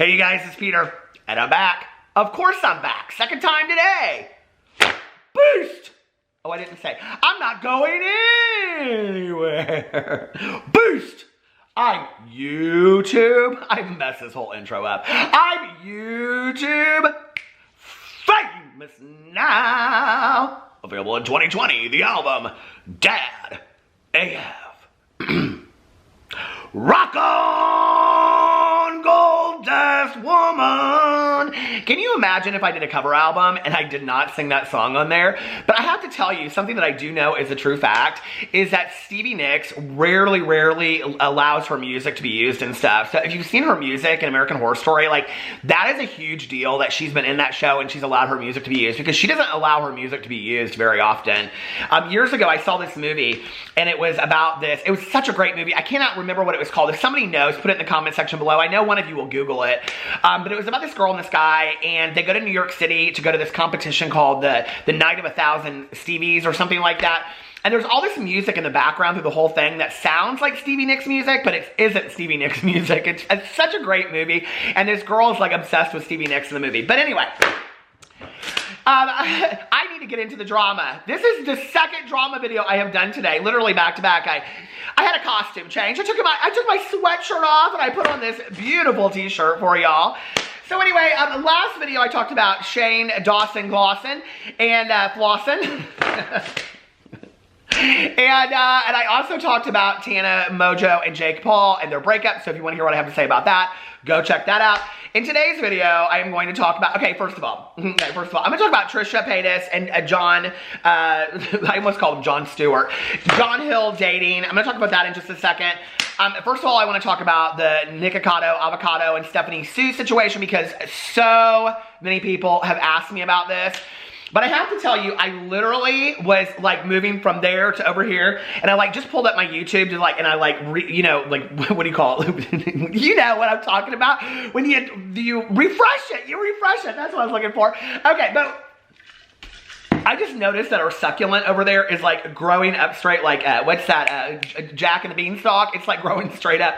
Hey you guys, it's Peter, and I'm back. Of course I'm back. Second time today. Boost! Oh, I didn't say. I'm not going anywhere. Boost! I'm YouTube. I messed this whole intro up. I'm YouTube famous now. Available in 2020, the album Dad AF. Rock on, gold dust woman. Can you imagine if I did a cover album and I did not sing that song on there? But I have to tell you, something that I do know is a true fact is that Stevie Nicks rarely allows her music to be used and stuff. So if you've seen her music in American Horror Story, like that is a huge deal that she's been in that show and she's allowed her music to be used because she doesn't allow her music to be used very often. Years ago, I saw this movie and it was about this. It was such a great movie. I cannot remember what it was called. If somebody knows, put it in the comment section below. I know one of you will Google it. But it was about this girl and this guy, and they go to New York City to go to this competition called the Night of 1,000 Stevies or something like that. And there's all this music in the background through the whole thing that sounds like Stevie Nicks music, but it isn't Stevie Nicks music. It's such a great movie, and this girl is like obsessed with Stevie Nicks in the movie. But anyway, I need to get into the drama. This is the second drama video I have done today, literally back to back. I had a costume change. I took my sweatshirt off and I put on this beautiful t-shirt for y'all. So anyway, last video I talked about Shane Dawson Glosson and Flosson. And I also talked about Tana Mojo and Jake Paul and their breakup. So if you want to hear what I have to say about that, go check that out. In today's video, I am going to talk about, first of all, I'm going to talk about Trisha Paytas and John, I almost called him John Stewart, John Hill dating. I'm going to talk about that in just a second. First of all, I want to talk about the Nikocado, Avocado, and Stephanie SOO situation because so many people have asked me about this. But I have to tell you, I literally was like moving from there to over here, and I like just pulled up my YouTube to like, and I like, you know, like, what do you call it? You know what I'm talking about? When you refresh it, that's what I was looking for. Okay, but I just noticed that our succulent over there is like growing up straight, like, what's that, Jack and the Beanstalk? It's like growing straight up.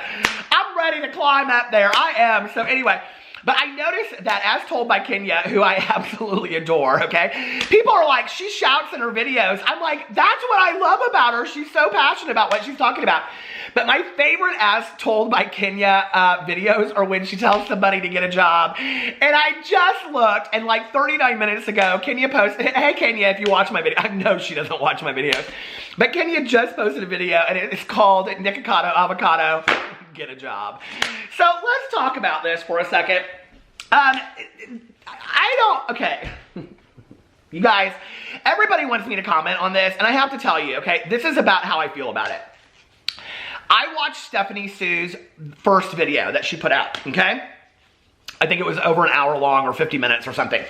I'm ready to climb up there, I am. So anyway, but I noticed that as told by Kenya, who I absolutely adore, okay? People are like, she shouts in her videos. I'm like, that's what I love about her. She's so passionate about what she's talking about. But my favorite as told by Kenya videos are when she tells somebody to get a job. And I just looked, and like 39 minutes ago, Kenya posted, hey Kenya, if you watch my video, I know she doesn't watch my videos, but Kenya just posted a video, and it's called Nikocado, Avocado, Get a Job. So let's talk about this for a second. Okay. You guys, everybody wants me to comment on this, and I have to tell you, okay, this is about how I feel about it. I watched Stephanie SOO's first video that she put out, okay? I think it was over an hour long or 50 minutes or something.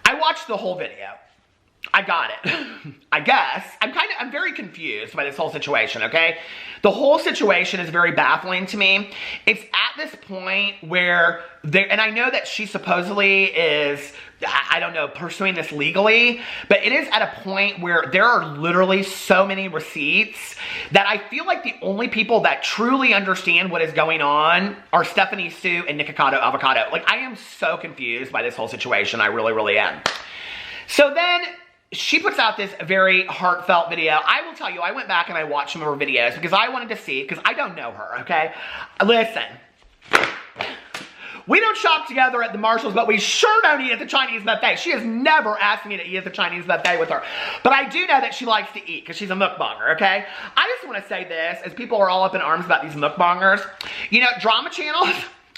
I watched the whole video. I got it. I guess. I'm very confused by this whole situation, okay? The whole situation is very baffling to me. It's at this point where and I know that she supposedly is, I don't know, pursuing this legally, but it is at a point where there are literally so many receipts that I feel like the only people that truly understand what is going on are Stephanie SOO and Nikocado Avocado. Like, I am so confused by this whole situation. I really am. So then she puts out this very heartfelt video. I will tell you, I went back and I watched some of her videos because I wanted to see, because I don't know her, okay? Listen, we don't shop together at the Marshalls, but we sure don't eat at the Chinese buffet. She has never asked me to eat at the Chinese buffet with her. But I do know that she likes to eat because she's a mukbanger, okay? I just want to say this, as people are all up in arms about these mukbangers. You know, drama channels,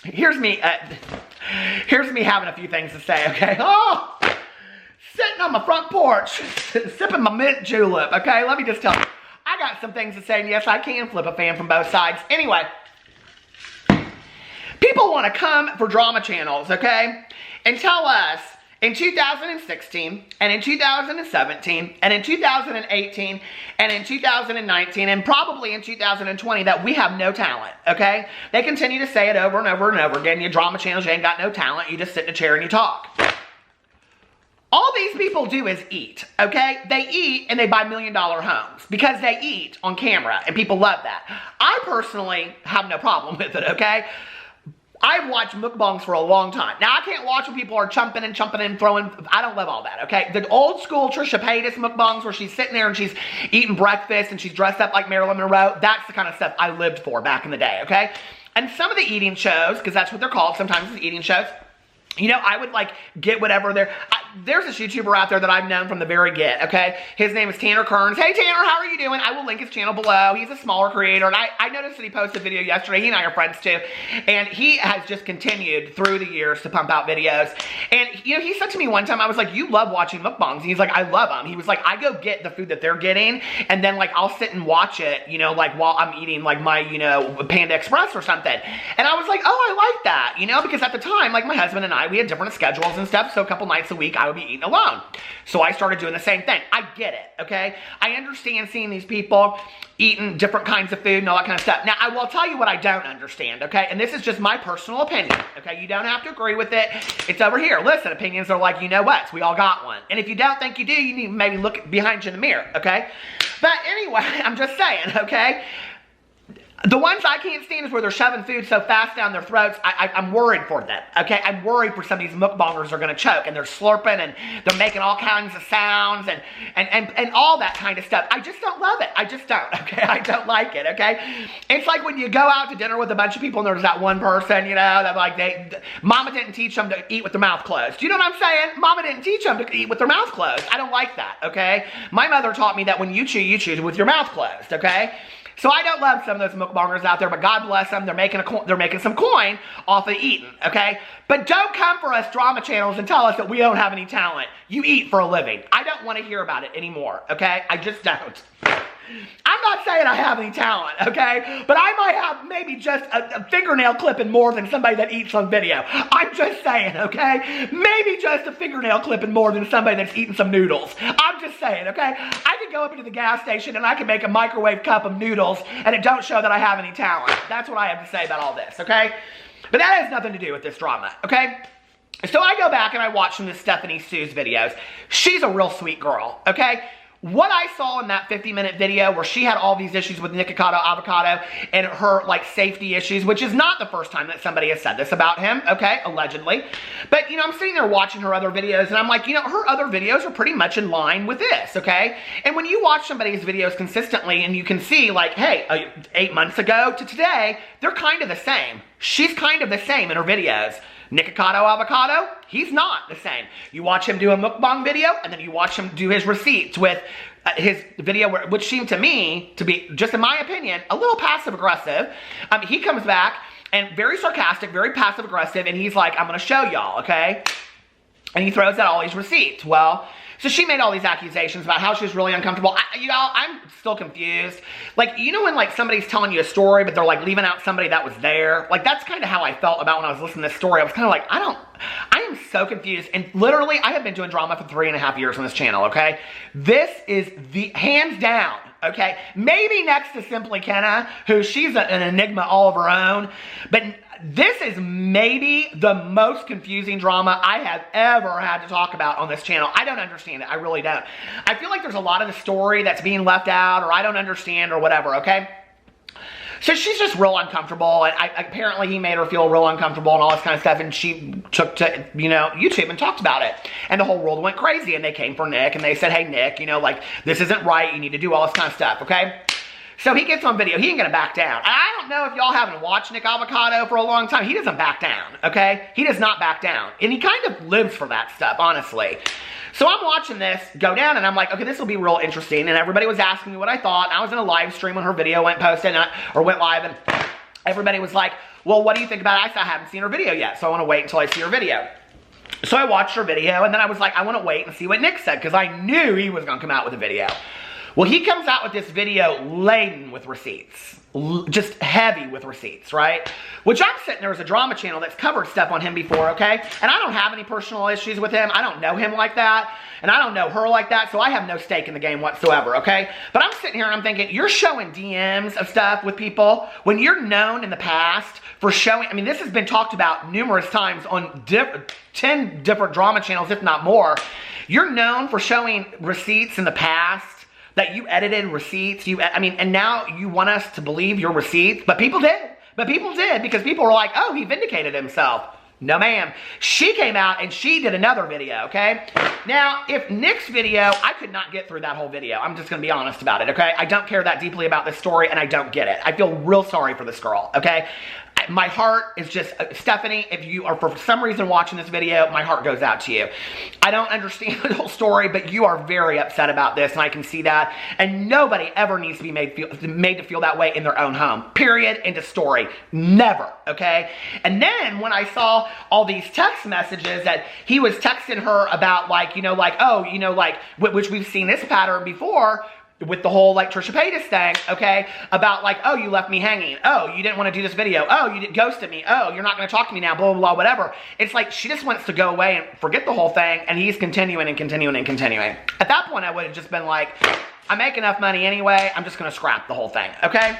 here's me having a few things to say, okay? Oh! Sitting on my front porch, sipping my mint julep, okay? Let me just tell you, I got some things to say, and yes, I can flip a fan from both sides. Anyway, people want to come for drama channels, okay? And tell us, in 2016, and in 2017, and in 2018, and in 2019, and probably in 2020, that we have no talent, okay? They continue to say it over and over and over again. You drama channels, you ain't got no talent. You just sit in a chair and you talk. All these people do is eat, okay? They eat and they buy million-dollar homes because they eat on camera and people love that. I personally have no problem with it, okay? I've watched mukbangs for a long time. Now, I can't watch when people are chumping and throwing. I don't love all that, okay? The old school Trisha Paytas mukbangs where she's sitting there and she's eating breakfast and she's dressed up like Marilyn Monroe, that's the kind of stuff I lived for back in the day, okay? And some of the eating shows, because that's what they're called, sometimes it's eating shows, you know, I would like get whatever there's this YouTuber out there that I've known from the very get, okay? His name is Tanner Kearns. Hey, Tanner, how are you doing? I will link his channel below. He's a smaller creator, and I noticed that he posted a video yesterday. He and I are friends, too. And he has just continued through the years to pump out videos. And, you know, he said to me one time, I was like, you love watching mukbangs. And he's like, I love them. He was like, I go get the food that they're getting, and then, like, I'll sit and watch it, you know, like, while I'm eating, like, my, you know, Panda Express or something. And I was like, oh, I like that, you know, because at the time, like, my husband and I, we had different schedules and stuff, so a couple nights a week, I would be eating alone. So I started doing the same thing. I get it, okay? I understand seeing these people eating different kinds of food and all that kind of stuff. Now, I will tell you what I don't understand, okay? And this is just my personal opinion, okay? You don't have to agree with it. It's over here. Listen, opinions are like, you know what? We all got one. And if you don't think you do, you need to maybe look behind you in the mirror, okay? But anyway, I'm just saying, okay? The ones I can't stand is where they're shoving food so fast down their throats. I'm worried for them, okay? I'm worried for some of these mukbangers are going to choke, and they're slurping, and they're making all kinds of sounds, and all that kind of stuff. I just don't love it. I just don't, okay? I don't like it, okay? It's like when you go out to dinner with a bunch of people, and there's that one person, you know, that like Mama didn't teach them to eat with their mouth closed. Do you know what I'm saying? Mama didn't teach them to eat with their mouth closed. I don't like that, okay? My mother taught me that when you chew with your mouth closed, okay? So I don't love some of those mukbangers out there, but God bless them. They're making some coin off of eating, okay? But don't come for us drama channels and tell us that we don't have any talent. You eat for a living. I don't want to hear about it anymore, okay? I just don't. I'm not saying I have any talent, okay? But I might have maybe just a fingernail clipping more than somebody that eats on video. I'm just saying, okay? Maybe just a fingernail clipping more than somebody that's eating some noodles. I'm just saying, okay? I could go up into the gas station and I can make a microwave cup of noodles and it don't show that I have any talent. That's what I have to say about all this, okay? But that has nothing to do with this drama, okay? So I go back and I watch some of Stephanie Sue's videos. She's a real sweet girl, okay? What I saw in that 50-minute video where she had all these issues with Nikocado avocado and her, like, safety issues, which is not the first time that somebody has said this about him, okay, allegedly. But, you know, I'm sitting there watching her other videos, and I'm like, you know, her other videos are pretty much in line with this, okay? And when you watch somebody's videos consistently and you can see, like, hey, 8 months ago to today, they're kind of the same. She's kind of the same in her videos. Nikocado avocado, he's not the same. You watch him do a mukbang video, and then you watch him do his receipts with his video, which seemed to me to be, just in my opinion, a little passive-aggressive. He comes back, and very sarcastic, very passive-aggressive, and he's like, I'm going to show y'all, okay? And he throws out all these receipts. Well, so she made all these accusations about how she was really uncomfortable. I'm still confused. Like, you know when, like, somebody's telling you a story, but they're, like, leaving out somebody that was there? Like, that's kind of how I felt about when I was listening to this story. I was kind of like, I am so confused. And literally, I have been doing drama for 3.5 years on this channel, okay? This is the, hands down, okay? Maybe next to Simply Kenna, who she's an enigma all of her own, but this is maybe the most confusing drama I have ever had to talk about on this channel. I don't understand it. I really don't. I feel like there's a lot of the story that's being left out, or I don't understand, or whatever, okay? So she's just real uncomfortable, and apparently he made her feel real uncomfortable and all this kind of stuff, and she took to, you know, YouTube and talked about it. And the whole world went crazy, and they came for Nick, and they said, hey, Nick, you know, like, this isn't right. You need to do all this kind of stuff, okay? So he gets on video. He ain't gonna back down. And I don't know if y'all haven't watched NIK AVOCADO for a long time. He doesn't back down, okay? He does not back down. And he kind of lives for that stuff, honestly. So I'm watching this go down, and I'm like, okay, this will be real interesting. And everybody was asking me what I thought. And I was in a live stream when her video went posted, or went live, and everybody was like, well, what do you think about it? I said, I haven't seen her video yet, so I want to wait until I see her video. So I watched her video, and then I was like, I want to wait and see what Nick said, because I knew he was going to come out with a video. Well, he comes out with this video laden with receipts. Just heavy with receipts, right? Which I'm sitting there as a drama channel that's covered stuff on him before, okay? And I don't have any personal issues with him. I don't know him like that. And I don't know her like that, so I have no stake in the game whatsoever, okay? But I'm sitting here and I'm thinking, you're showing DMs of stuff with people when you're known in the past for showing, I mean, this has been talked about numerous times on 10 different drama channels, if not more. You're known for showing receipts in the past that you edited receipts, and now you want us to believe your receipts, but people did. But people did, because people were like, oh, he vindicated himself. No, ma'am. She came out and she did another video, okay? Now, if Nick's video, I could not get through that whole video. I'm just going to be honest about it, okay? I don't care that deeply about this story, and I don't get it. I feel real sorry for this girl, okay? My heart is just, Stephanie, if you are for some reason watching this video, my heart goes out to you. I don't understand the whole story, but you are very upset about this, and I can see that. And nobody ever needs to be made to feel that way in their own home. Period. End of story. Never. Okay? And then when I saw all these text messages that he was texting her about, like, you know, like, oh, you know, like, which we've seen this pattern before, with the whole, like, Trisha Paytas thing, okay, about, like, oh, you left me hanging, oh, you didn't want to do this video, oh, you ghosted me, oh, you're not going to talk to me now, blah, blah, blah, whatever. It's like, she just wants to go away and forget the whole thing, and he's continuing and continuing and continuing. At that point, I would have just been like, I make enough money anyway, I'm just going to scrap the whole thing, okay?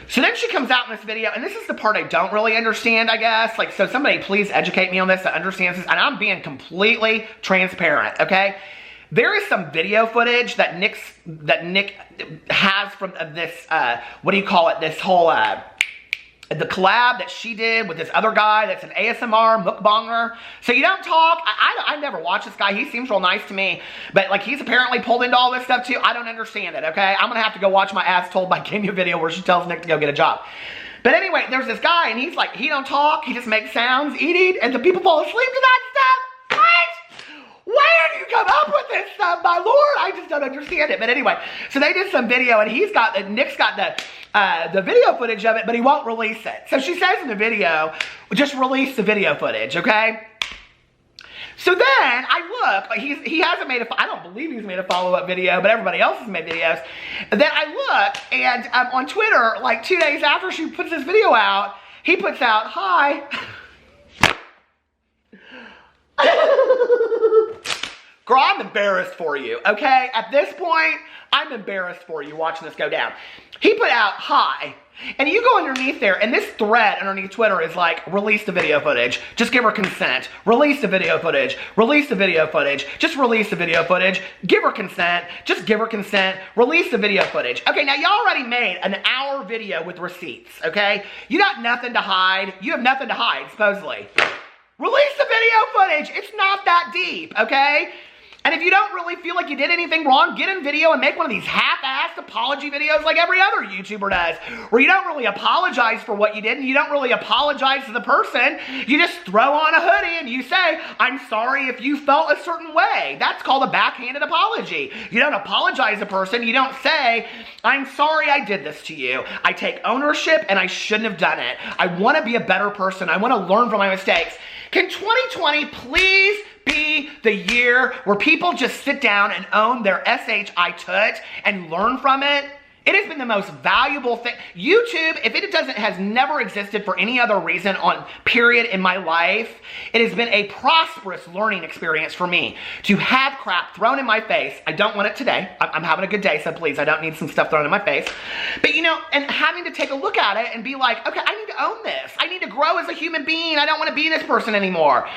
So then she comes out in this video, and this is the part I don't really understand, I guess. Like, so somebody please educate me on this that understands this, and I'm being completely transparent, okay? There is some video footage that Nick has from this, what do you call it, this whole, the collab that she did with this other guy that's an ASMR mukbanger. So you don't talk. I never watched this guy. He seems real nice to me. But, like, he's apparently pulled into all this stuff, too. I don't understand it, okay? I'm going to have to go watch my ass told by Kenya video where she tells Nick to go get a job. But anyway, there's this guy, and he's like, he don't talk. He just makes sounds eating, and the people fall asleep to that stuff. What? Where do you come up with this stuff, my lord? I just don't understand it. But anyway, so they did some video, and Nick's got the video footage of it, but he won't release it. So she says in the video, just release the video footage, okay? So then I look, he hasn't made I don't believe he's made a follow-up video, but everybody else has made videos. And then I look, and on Twitter, like 2 days after she puts this video out, he puts out, hi. Girl, I'm embarrassed for you, okay? At this point, I'm embarrassed for you watching this go down. He put out, hi. And you go underneath there, and this thread underneath Twitter is like, release the video footage. Just give her consent. Release the video footage. Release the video footage. Just release the video footage. Give her consent. Just give her consent. Release the video footage. Okay, now y'all already made an hour video with receipts, okay? You got nothing to hide. You have nothing to hide, supposedly. Release the video footage. It's not that deep, okay? And if you don't really feel like you did anything wrong, get in video and make one of these half-assed apology videos like every other YouTuber does, where you don't really apologize for what you did and you don't really apologize to the person. You just throw on a hoodie and you say, I'm sorry if you felt a certain way. That's called a backhanded apology. You don't apologize to a person. You don't say, I'm sorry I did this to you. I take ownership and I shouldn't have done it. I want to be a better person. I want to learn from my mistakes. Can 2020 please be the year where people just sit down and own their SHI tut and learn from it? It has been the most valuable thing. YouTube, if it has never existed for any other reason on period in my life, it has been a prosperous learning experience for me to have crap thrown in my face. I don't want it today. I'm having a good day, so please, I don't need some stuff thrown in my face. But, you know, and having to take a look at it and be like, okay, I need to own this. I need to grow as a human being. I don't want to be this person anymore.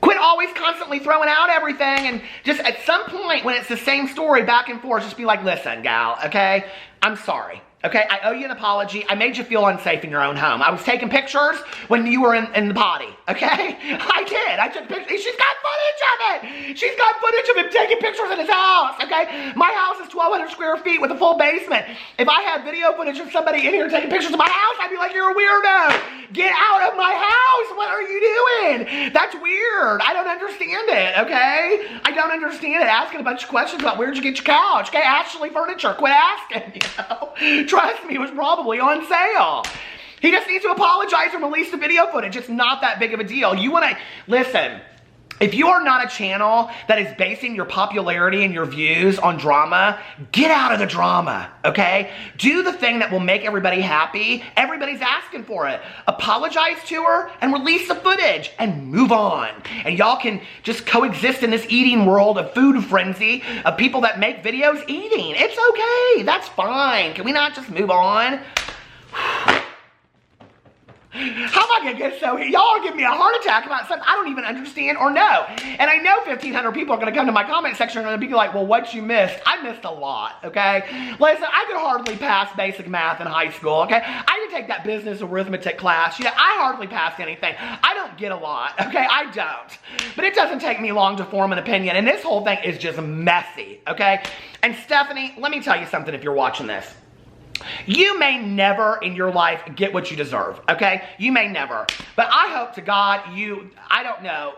Quit always constantly throwing out everything, and just at some point when it's the same story back and forth, just be like, listen, gal, okay? I'm sorry. Okay, I owe you an apology. I made you feel unsafe in your own home. I was taking pictures when you were in the potty, okay? I did. I took pictures. She's got footage of it. She's got footage of him taking pictures in his house, okay? My house is 1,200 square feet with a full basement. If I had video footage of somebody in here taking pictures of my house, I'd be like, you're a weirdo. Get out of my house. What are you doing? That's weird. I don't understand it, okay? I don't understand it. Asking a bunch of questions about where'd you get your couch? Okay, Ashley Furniture. Quit asking, you know? Trust me, it was probably on sale. He just needs to apologize and release the video footage. It's not that big of a deal. You want to, listen, if you are not a channel that is basing your popularity and your views on drama, get out of the drama, okay? Do the thing that will make everybody happy. Everybody's asking for it. Apologize to her and release the footage and move on. And y'all can just coexist in this eating world of food frenzy of people that make videos eating. It's okay. That's fine. Can we not just move on? How am I gonna get so y'all are giving me a heart attack about something I don't even understand or know? And I know 1,500 people are gonna come to my comment section and gonna be like, well, what you missed? I missed a lot, okay? Listen, I could hardly pass basic math in high school, okay? I didn't take that business arithmetic class. You know, I hardly passed anything. I don't get a lot, okay? I don't. But it doesn't take me long to form an opinion, and this whole thing is just messy, okay? And Stephanie, let me tell you something if you're watching this. You may never in your life get what you deserve, okay? You may never. But I hope to God you, I don't know,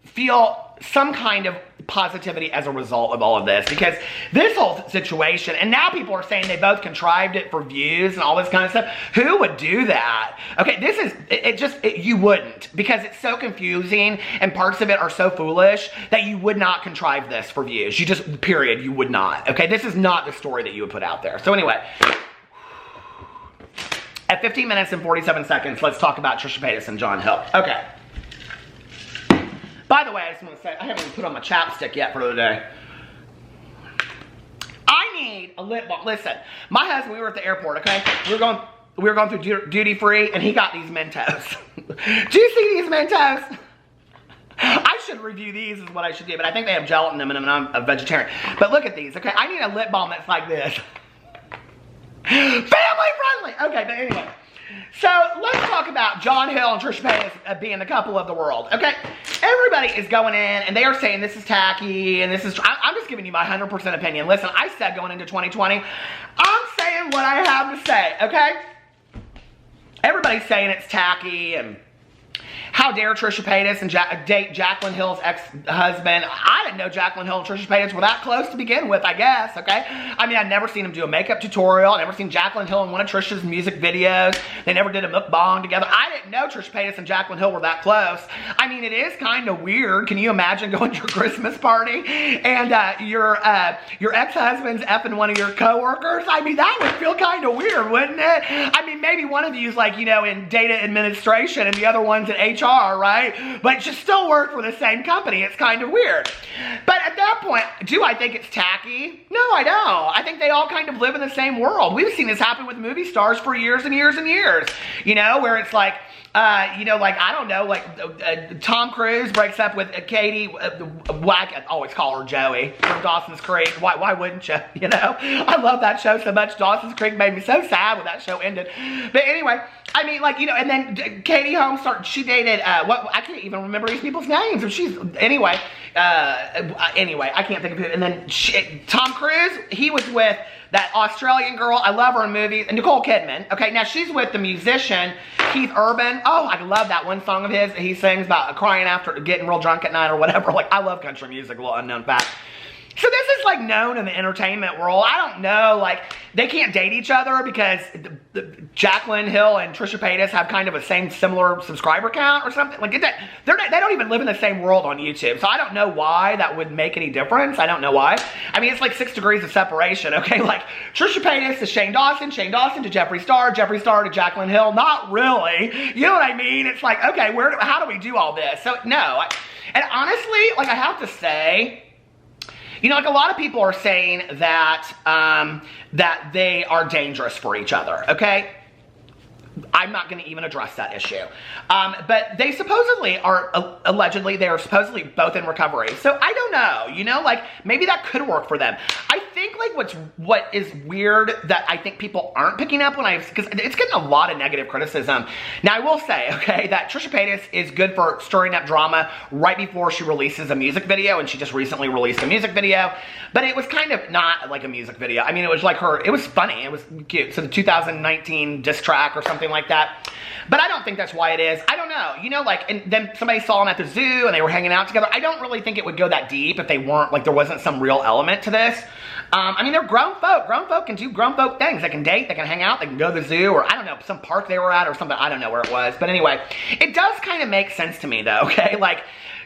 feel some kind of positivity as a result of all of this, because this whole situation, and now people are saying they both contrived it for views and all this kind of stuff. Who would do that? Okay, this is, you wouldn't, because it's so confusing and parts of it are so foolish that you would not contrive this for views. You just, period, you would not. Okay, this is not the story that you would put out there. So anyway, at 15 minutes and 47 seconds, let's talk about Trisha Paytas and Jon Hill. Okay. By the way, I just want to say, I haven't even put on my chapstick yet for the day. I need a lip balm. Listen, my husband, we were at the airport, okay? We were going through duty free, and he got these Mentos. Do you see these Mentos? I should review these is what I should do, but I think they have gelatin in them, and I'm a vegetarian. But look at these, okay? I need a lip balm that's like this. Family friendly! Okay, but anyway. So, let's talk about Jon Hill and Trisha Paytas being the couple of the world, okay? Everybody is going in, and they are saying this is tacky, and this is... I'm just giving you my 100% opinion. Listen, I said going into 2020, I'm saying what I have to say, okay? Everybody's saying it's tacky, and... How dare Trisha Paytas and date Jaclyn Hill's ex-husband? I didn't know Jaclyn Hill and Trisha Paytas were that close to begin with, I guess, okay? I mean, I'd never seen them do a makeup tutorial. I'd never seen Jaclyn Hill in one of Trisha's music videos. They never did a mukbang together. I didn't know Trisha Paytas and Jaclyn Hill were that close. I mean, it is kind of weird. Can you imagine going to your Christmas party and your ex-husband's effing one of your coworkers? I mean, that would feel kind of weird, wouldn't it? I mean, maybe one of you's like, you know, in data administration and the other one's in HR. Right? But you still work for the same company. It's kind of weird. But at that point, do I think it's tacky? No, I don't. I think they all kind of live in the same world. We've seen this happen with movie stars for years and years and years. You know, where it's like, you know, like, I don't know, like Tom Cruise breaks up with Katie, I always call her Joey from Dawson's Creek. Why wouldn't you? You know, I love that show so much. Dawson's Creek made me so sad when that show ended. But anyway, I mean, like, you know, and then Katie Holmes she dated, I can't even remember these people's names. Anyway, I can't think of it. And then Tom Cruise, he was with that Australian girl, I love her in movies, Nicole Kidman. Okay, now she's with the musician, Keith Urban. Oh, I love that one song of his. He sings about crying after getting real drunk at night or whatever. Like, I love country music, a little unknown fact. So this is like known in the entertainment world. I don't know, like, they can't date each other because Jaclyn Hill and Trisha Paytas have kind of a similar subscriber count or something. Like, they don't even live in the same world on YouTube. So I don't know why that would make any difference. I don't know why. I mean, it's like 6 degrees of separation, okay? Like, Trisha Paytas to Shane Dawson to Jeffree Star to Jaclyn Hill. Not really. You know what I mean? It's like, okay, how do we do all this? So, no. And honestly, like, I have to say, you know, like, a lot of people are saying that that they are dangerous for each other, okay? I'm not going to even address that issue. But they supposedly are, allegedly, they are supposedly both in recovery. So I don't know, you know, like, maybe that could work for them. I think, like, what is weird that I think people aren't picking up because it's getting a lot of negative criticism. Now, I will say, okay, that Trisha Paytas is good for stirring up drama right before she releases a music video, and she just recently released a music video, but it was kind of not like a music video. I mean, it was like it was funny, it was cute. So the 2019 diss track or something like that. But I don't think that's why it is. I don't know. You know, like, and then somebody saw them at the zoo and they were hanging out together. I don't really think it would go that deep if they weren't, like, there wasn't some real element to this. I mean, they're grown folk. Grown folk can do grown folk things. They can date, they can hang out, they can go to the zoo, or I don't know, some park they were at or something. I don't know where it was. But anyway, it does kind of make sense to me, though, okay? Like,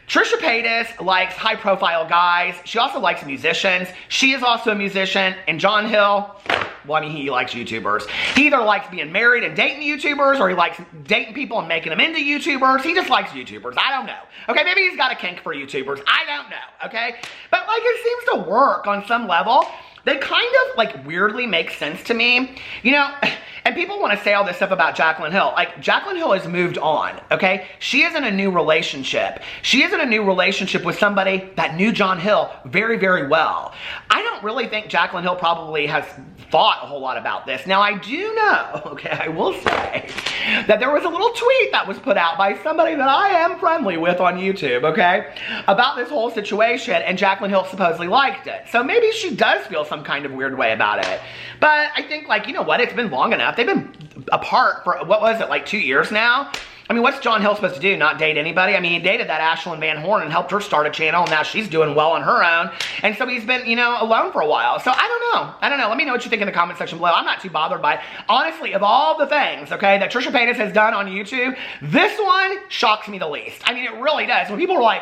Trisha Paytas likes high-profile guys. She also likes musicians. She is also a musician. And Jon Hill, well, I mean, he likes YouTubers. He either likes being married and dating YouTubers, or he likes dating people and making them into YouTubers. He just likes YouTubers. I don't know. Okay, maybe he's got a kink for YouTubers. I don't know, okay? But, like, it seems to work on some level. they kind of like weirdly make sense to me, you know, and people want to say all this stuff about Jaclyn Hill. Like, Jaclyn Hill has moved on, okay? She is in a new relationship. She is in a new relationship with somebody that knew John Hill very, very well. I don't really think Jaclyn Hill probably has thought a whole lot about this. Now, I do know, okay, I will say, that there was a little tweet that was put out by somebody that I am friendly with on YouTube, okay, about this whole situation, and Jaclyn Hill supposedly liked it. So maybe she does feel some kind of weird way about it. But I think, like, you know what, it's been long enough. They've been apart for, what was it, like 2 years now? I mean, what's John Hill supposed to do? Not date anybody? I mean, he dated that Ashlyn Van Horn and helped her start a channel, and now she's doing well on her own. And so he's been, you know, alone for a while. So I don't know. I don't know. Let me know what you think in the comment section below. I'm not too bothered by it. Honestly, of all the things, okay, that Trisha Paytas has done on YouTube, this one shocks me the least. I mean, it really does. When people are like,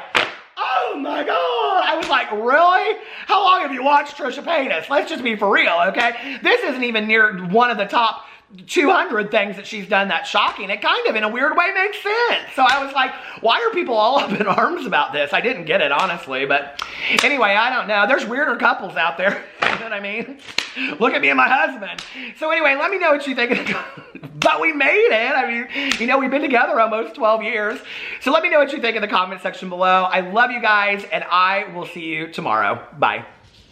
oh my God, I was like, really? How long have you watched Trisha Paytas? Let's just be for real, okay? This isn't even near one of the top 200 things that she's done that's shocking. It kind of, in a weird way, makes sense. So I was like, why are people all up in arms about this? I didn't get it, honestly. But anyway, I don't know. There's weirder couples out there. You know what I mean? Look at me and my husband. So anyway, let me know what you think. But we made it. I mean, you know, we've been together almost 12 years. So let me know what you think in the comment section below. I love you guys, and I will see you tomorrow. Bye.